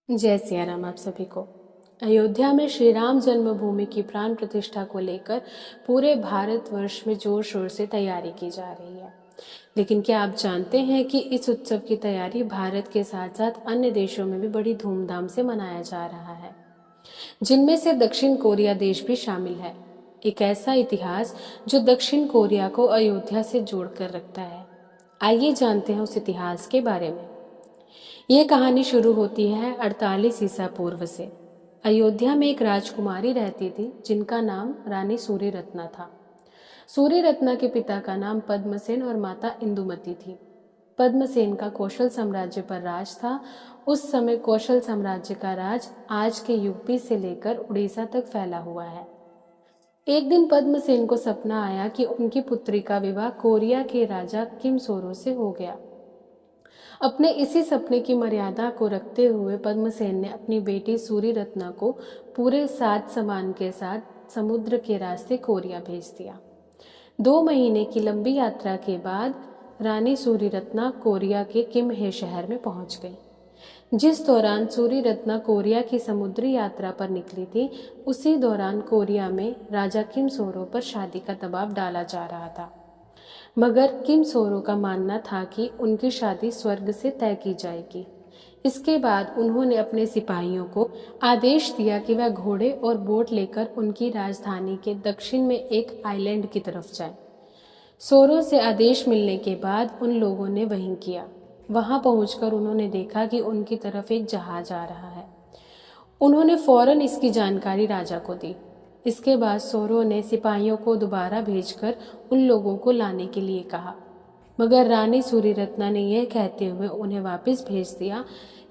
जय सिया राम। आप सभी को अयोध्या में श्री राम जन्मभूमि की प्राण प्रतिष्ठा को लेकर पूरे भारतवर्ष में जोर शोर से तैयारी की जा रही है। लेकिन क्या आप जानते हैं कि इस उत्सव की तैयारी भारत के साथ साथ अन्य देशों में भी बड़ी धूमधाम से मनाया जा रहा है, जिनमें से दक्षिण कोरिया देश भी शामिल है। एक ऐसा इतिहास जो दक्षिण कोरिया को अयोध्या से जोड़कर रखता है। आइए जानते हैं उस इतिहास के बारे में। यह कहानी शुरू होती है 48 ईसा पूर्व से। अयोध्या में एक राजकुमारी रहती थी जिनका नाम रानी सूर्यरत्ना था। सूर्यरत्ना के पिता का नाम पद्मसेन और माता इंदुमती थी। पद्मसेन का कौशल साम्राज्य पर राज था। उस समय कौशल साम्राज्य का राज आज के यूपी से लेकर उड़ीसा तक फैला हुआ है। एक दिन पद्मसेन को सपना आया कि उनकी पुत्री का विवाह कोरिया के राजा किमसोरो से हो गया। अपने इसी सपने की मर्यादा को रखते हुए पद्मसेन ने अपनी बेटी सूर्यरत्ना को पूरे 7 सामान के साथ समुद्र के रास्ते कोरिया भेज दिया। 2 महीने की लंबी यात्रा के बाद रानी सूर्यरत्ना कोरिया के किमहे शहर में पहुंच गई। जिस दौरान सूर्यरत्ना कोरिया की समुद्री यात्रा पर निकली थी, उसी दौरान कोरिया में राजा किमसोरो पर शादी का दबाव डाला जा रहा था। मगर किमसोरो का मानना था कि उनकी शादी स्वर्ग से तय की जाएगी। इसके बाद उन्होंने अपने सिपाहियों को आदेश दिया कि वह घोड़े और बोट लेकर उनकी राजधानी के दक्षिण में एक आइलैंड की तरफ जाएं। सोरो से आदेश मिलने के बाद उन लोगों ने वही किया। वहां पहुंचकर उन्होंने देखा कि उनकी तरफ एक जहाज आ रहा है। उन्होंने फौरन इसकी जानकारी राजा को दी। इसके बाद सोरो ने सिपाहियों को दोबारा भेजकर उन लोगों को लाने के लिए कहा, मगर रानी सूर्यरत्ना ने यह कहते हुए उन्हें वापस भेज दिया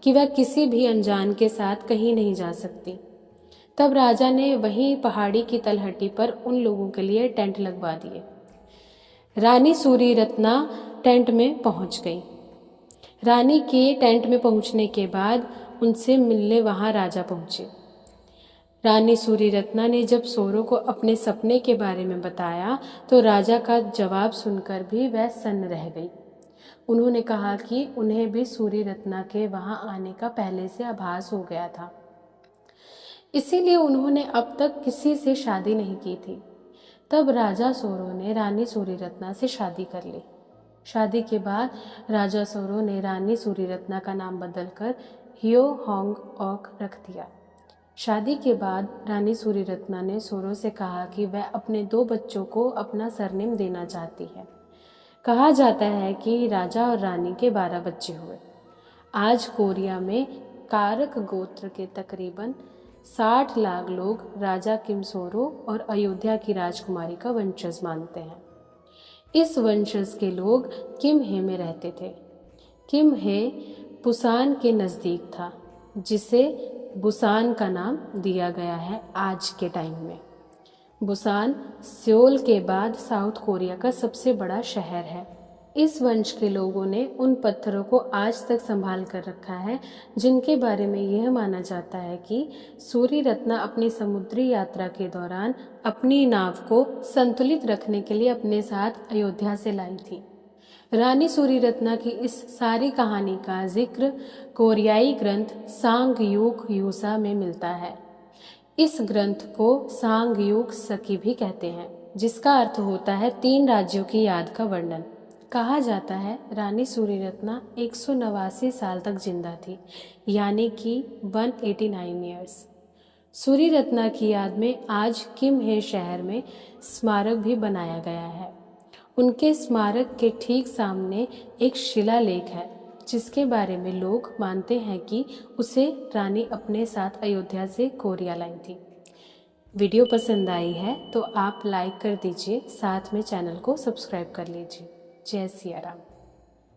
कि वह किसी भी अनजान के साथ कहीं नहीं जा सकती। तब राजा ने वहीं पहाड़ी की तलहटी पर उन लोगों के लिए टेंट लगवा दिए। रानी सूर्यरत्ना टेंट में पहुंच गई। रानी के टेंट में पहुंचने के बाद उनसे मिलने वहां राजा पहुंचे। रानी सूर्यरत्ना ने जब सोरो को अपने सपने के बारे में बताया तो राजा का जवाब सुनकर भी वह सन्न रह गई। उन्होंने कहा कि उन्हें भी सूर्यरत्ना के वहां आने का पहले से आभास हो गया था, इसीलिए उन्होंने अब तक किसी से शादी नहीं की थी। तब राजा सोरो ने रानी सूर्यरत्ना से शादी कर ली। शादी के बाद राजा सोरो ने रानी सूर्यरत्ना का नाम बदलकर हियो होंग ओक रख दिया। शादी के बाद रानी सूर्यरत्ना ने सोरो से कहा कि वह अपने 2 बच्चों को अपना सरनेम देना चाहती है। कहा जाता है कि राजा और रानी के 12 बच्चे हुए। आज कोरिया में कारक गोत्र के तकरीबन 60 लाख लोग राजा किमसोरो और अयोध्या की राजकुमारी का वंशज मानते हैं। इस वंशज के लोग किमहे में रहते थे। किमहे पुसान के नज़दीक था, जिसे बुसान का नाम दिया गया है आज के टाइम में। बुसान सियोल के बाद साउथ कोरिया का सबसे बड़ा शहर है। इस वंश के लोगों ने उन पत्थरों को आज तक संभाल कर रखा है जिनके बारे में यह माना जाता है कि सूर्यरत्ना अपनी समुद्री यात्रा के दौरान अपनी नाव को संतुलित रखने के लिए अपने साथ अयोध्या से लाई थी। रानी सूर्यरत्ना की इस सारी कहानी का जिक्र कोरियाई ग्रंथ सांगयूक यूसा में मिलता है। इस ग्रंथ को सांगयूक सकी भी कहते हैं, जिसका अर्थ होता है 3 राज्यों की याद का वर्णन। कहा जाता है रानी सूर्यरत्ना 189 साल तक जिंदा थी, यानी कि 189 ईयर्स। सूर्यरत्ना की याद में आज किमहे शहर में स्मारक भी बनाया गया है। उनके स्मारक के ठीक सामने एक शिलालेख है, जिसके बारे में लोग मानते हैं कि उसे रानी अपने साथ अयोध्या से कोरिया लाई थी। वीडियो पसंद आई है तो आप लाइक कर दीजिए, साथ में चैनल को सब्सक्राइब कर लीजिए। जय सिया राम।